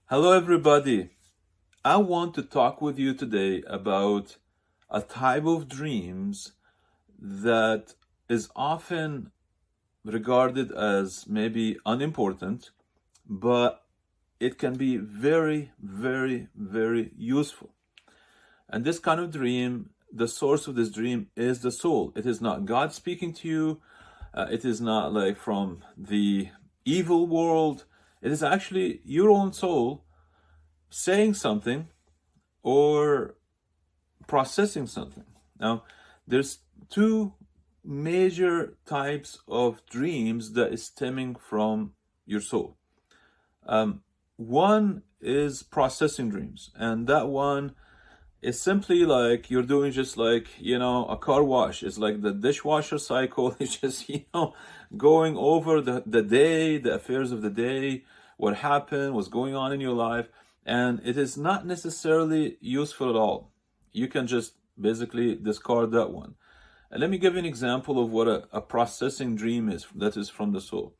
Hello, everybody. I want to talk with you today about a type of dreams that is often regarded as maybe unimportant, but it can be very, very, very useful. And this kind of dream, the source of this dream is the soul. It is not God speaking to you. It is not like from the evil world. It is actually your own soul saying something or processing something. Now, there's two major types of dreams that is stemming from your soul. One is processing dreams, and that one is simply like you're doing just like, a car wash. It's like the dishwasher cycle. It's just, going over the day, the affairs of the day, what happened, what's going on in your life. And it is not necessarily useful at all. You can just basically discard that one. And let me give you an example of what a processing dream is that is from the soul.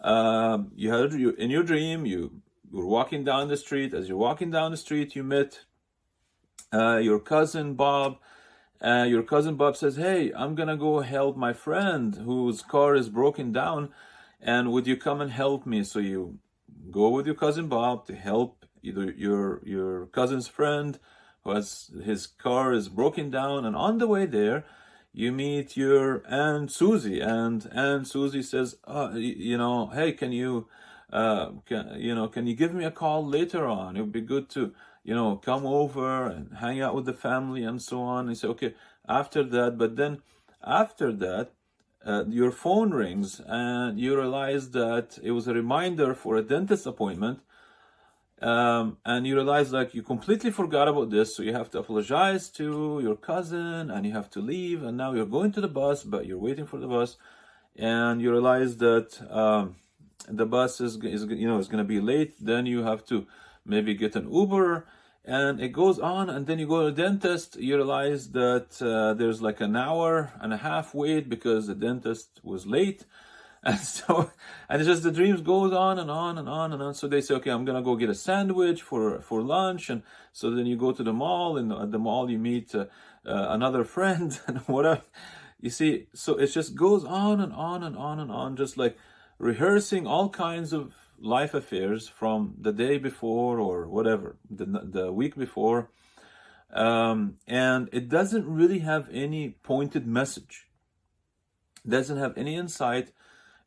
In your dream, you were walking down the street. As you're walking down the street, you met your cousin Bob. Your cousin Bob says, "Hey, I'm gonna go help my friend whose car is broken down, and would you come and help me?" So you go with your cousin Bob to help either your cousin's friend who has his car is broken down, and on the way there, you meet your Aunt Susie, and Aunt Susie says, "Hey, can you give me a call later on? It would be good to, come over and hang out with the family and so on." And you say, "Okay, after that," but then after that, your phone rings and you realize that it was a reminder for a dentist appointment. And you realize like you completely forgot about this, so you have to apologize to your cousin and you have to leave, and now you're going to the bus, but you're waiting for the bus, and you realize that the bus is going to be late. Then you have to maybe get an Uber, and it goes on, and then you go to the dentist. You realize that there's like an hour and a half wait because the dentist was late. And it's just the dreams goes on and on and on and on. So they say, "Okay, I'm gonna go get a sandwich for lunch," and so then you go to the mall, and at the mall you meet another friend and whatever. You see, so it just goes on and on and on and on, just like rehearsing all kinds of life affairs from the day before or whatever, the week before, and it doesn't really have any pointed message. It doesn't have any insight.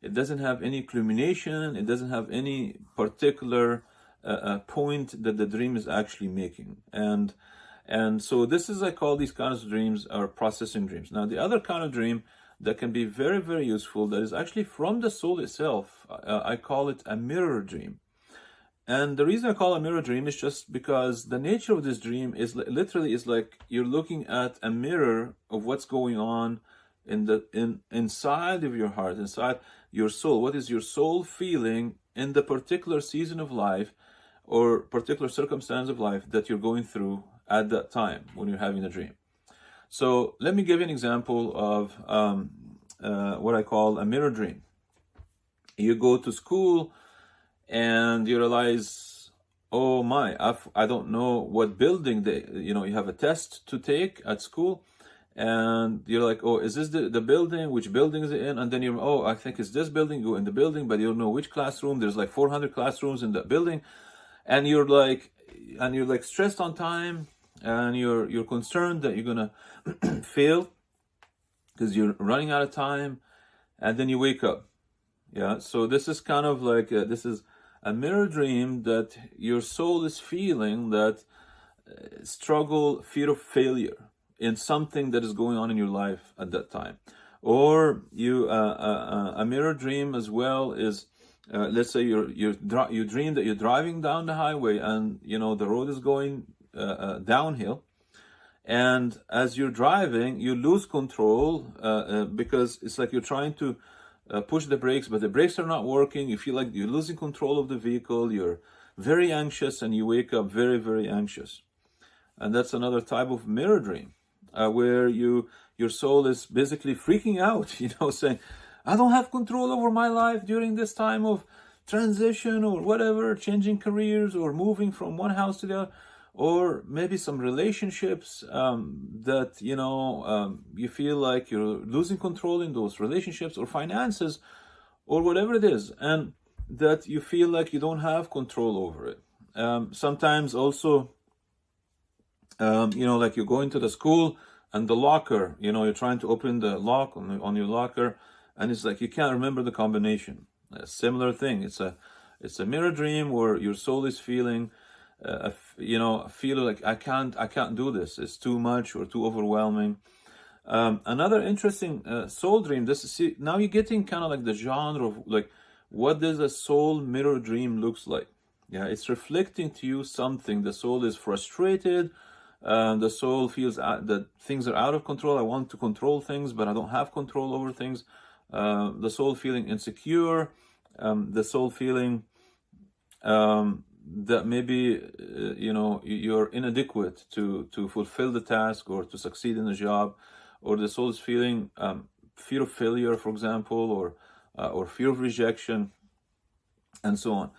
It doesn't have any culmination. It doesn't have any particular point that the dream is actually making. And so this is, I call these kinds of dreams are processing dreams. Now, the other kind of dream that can be very, very useful, that is actually from the soul itself, I call it a mirror dream. And the reason I call it a mirror dream is just because the nature of this dream is literally is like you're looking at a mirror of what's going on inside of your heart, inside your soul. What is your soul feeling in the particular season of life or particular circumstance of life that you're going through at that time when you're having a dream? So let me give you an example of what I call a mirror dream. You go to school and you realize, "Oh my, I don't know what building you have a test to take at school." And you're like, "Oh, is this the building? Which building is it in?" And then you're, "Oh, I think it's this building." You go in the building, but you don't know which classroom. There's like 400 classrooms in that building. And you're like stressed on time, and you're concerned that you're gonna fail because you're running out of time. And then you wake up. Yeah. So this is kind of like, this is a mirror dream that your soul is feeling that struggle, fear of failure in something that is going on in your life at that time. Or a mirror dream as well is, let's say you dream that you're driving down the highway, and the road is going downhill, and as you're driving you lose control because it's like you're trying to push the brakes, but the brakes are not working. You feel like you're losing control of the vehicle. You're very anxious, and you wake up very, very anxious. And that's another type of mirror dream. Where your soul is basically freaking out, saying, "I don't have control over my life during this time of transition or whatever, changing careers or moving from one house to the other, or maybe some relationships that you feel like you're losing control in those relationships, or finances, or whatever it is, and that you feel like you don't have control over it. Sometimes also, like you go into the school and the locker, you're trying to open the lock on your locker, and it's like you can't remember the combination. A similar thing. It's a mirror dream where your soul is feeling, feel like I can't do this. It's too much or too overwhelming. Another interesting soul dream. Now you're getting kind of like the genre of like, what does a soul mirror dream looks like? Yeah, it's reflecting to you something. The soul is frustrated. The soul feels that things are out of control. I want to control things, but I don't have control over things. The soul feeling insecure. The soul feeling that maybe you're inadequate to fulfill the task or to succeed in the job, or the soul is feeling fear of failure, for example, or fear of rejection, and so on.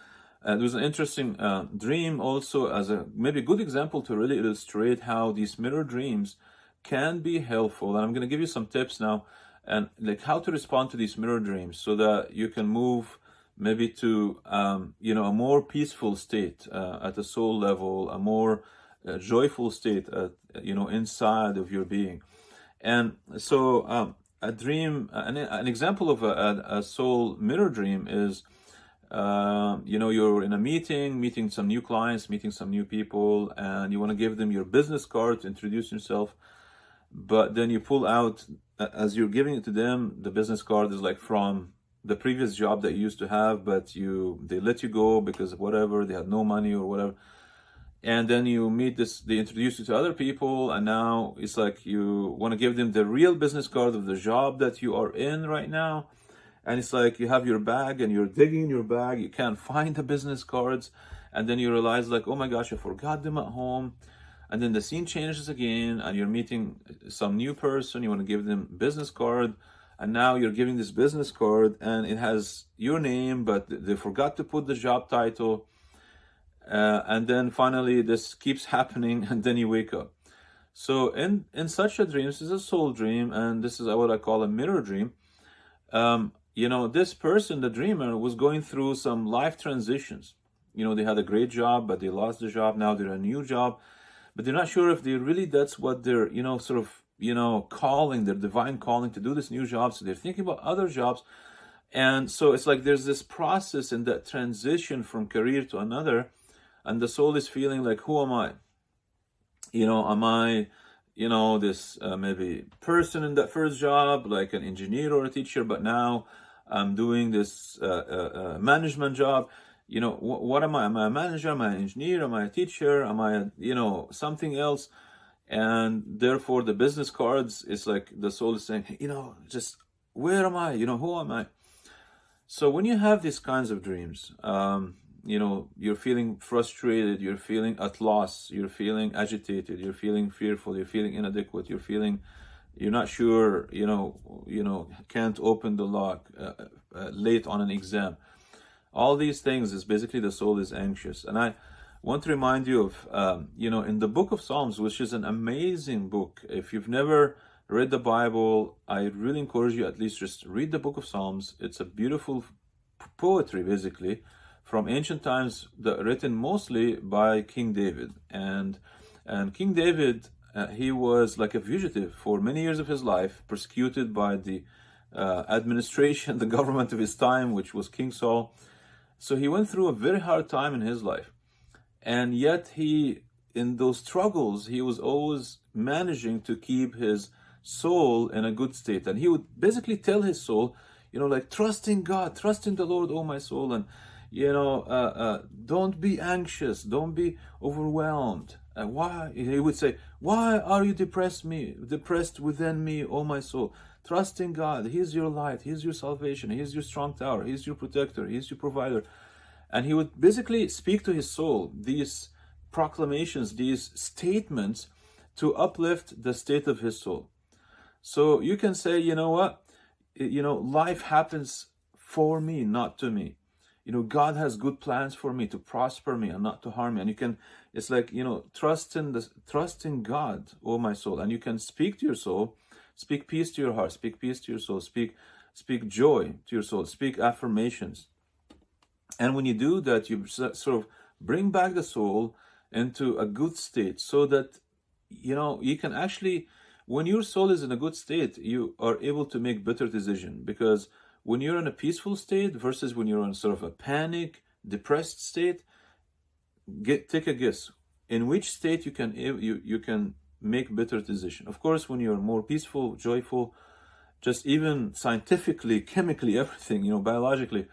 There was an interesting dream also as a maybe good example to really illustrate how these mirror dreams can be helpful. And I'm going to give you some tips now, and like how to respond to these mirror dreams so that you can move maybe to a more peaceful state at the soul level, a more joyful state inside of your being. And so a dream, an example of a soul mirror dream is you're in a meeting some new clients, meeting some new people, and you want to give them your business card to introduce yourself. But then you pull out, as you're giving it to them, the business card is like from the previous job that you used to have, but they let you go because of whatever, they had no money or whatever. And then you meet they introduce you to other people, and now it's like you want to give them the real business card of the job that you are in right now. And it's like you have your bag and you're digging in your bag, you can't find the business cards, and then you realize like, oh my gosh, I forgot them at home. And then the scene changes again, and you're meeting some new person, you want to give them business card, and now you're giving this business card and it has your name, but they forgot to put the job title. And then finally this keeps happening, and then you wake up. So in such a dream, this is a soul dream, and this is what I call a mirror dream. This person, the dreamer, was going through some life transitions. They had a great job, but they lost the job. Now they're in a new job, but they're not sure if that's what they're, calling, their divine calling to do this new job. So they're thinking about other jobs. And so it's like there's this process in that transition from career to another. And the soul is feeling like, who am I? Am I, this maybe person in that first job, like an engineer or a teacher, but now I'm doing this management job. What am I? Am I a manager? Am I an engineer? Am I a teacher? Am I, something else? And therefore the business cards, it's like the soul is saying, just where am I? Who am I? So when you have these kinds of dreams, you're feeling frustrated, you're feeling at loss, you're feeling agitated, you're feeling fearful, you're feeling inadequate, you're not sure, can't open the lock, late on an exam. All these things is basically the soul is anxious. And I want to remind you of, in the book of Psalms, which is an amazing book. If you've never read the Bible, I really encourage you at least just read the book of Psalms. It's a beautiful poetry, basically, from ancient times, written mostly by King David. And King David, he was like a fugitive for many years of his life, persecuted by the administration, the government of his time, which was King Saul. So he went through a very hard time in his life. And yet in those struggles, he was always managing to keep his soul in a good state. And he would basically tell his soul, trust in God, trust in the Lord, oh my soul. And, don't be anxious, don't be overwhelmed. And why? He would say, why are you depressed within me, oh my soul? Trust in God. He's your light. He's your salvation. He's your strong tower. He's your protector. He's your provider. And he would basically speak to his soul these proclamations, these statements to uplift the state of his soul. So you can say, life happens for me, not to me. God has good plans for me to prosper me and not to harm me. And you can, it's like, trust in God, oh my soul. And you can speak to your soul, speak peace to your heart, speak peace to your soul, speak joy to your soul, speak affirmations. And when you do that, you sort of bring back the soul into a good state, so that, you can actually, when your soul is in a good state, you are able to make better decisions. Because when you're in a peaceful state versus when you're in sort of a panic, depressed state, take a guess in which state you can make better decision. Of course, when you're more peaceful, joyful, just even scientifically, chemically, everything, biologically,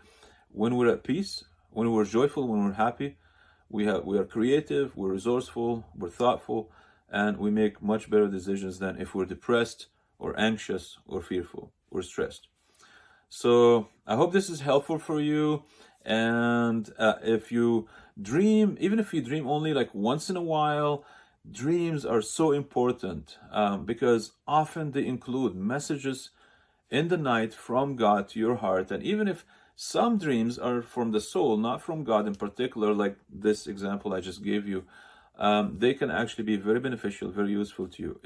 when we're at peace, when we're joyful, when we're happy, we are creative, we're resourceful, we're thoughtful, and we make much better decisions than if we're depressed or anxious or fearful or stressed. So I hope this is helpful for you. And if you dream, even if you dream only like once in a while, dreams are so important because often they include messages in the night from God to your heart. And even if some dreams are from the soul, not from God in particular, like this example I just gave you, they can actually be very beneficial, very useful to you.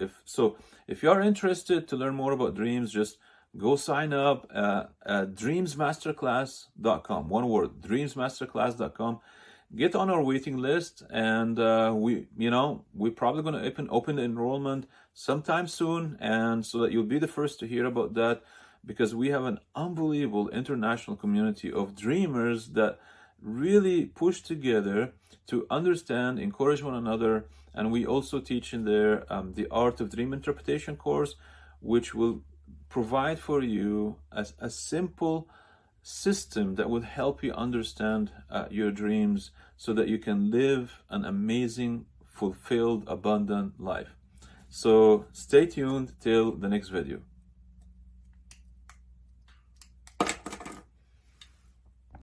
If you are interested to learn more about dreams, just go sign up at dreamsmasterclass.com. One word, dreamsmasterclass.com. Get on our waiting list, and we're probably going to open the enrollment sometime soon, and so that you'll be the first to hear about that, because we have an unbelievable international community of dreamers that really push together to understand, encourage one another. And we also teach in there the Art of Dream Interpretation course, which will provide for you a simple system that will help you understand your dreams, so that you can live an amazing, fulfilled, abundant life. So stay tuned till the next video.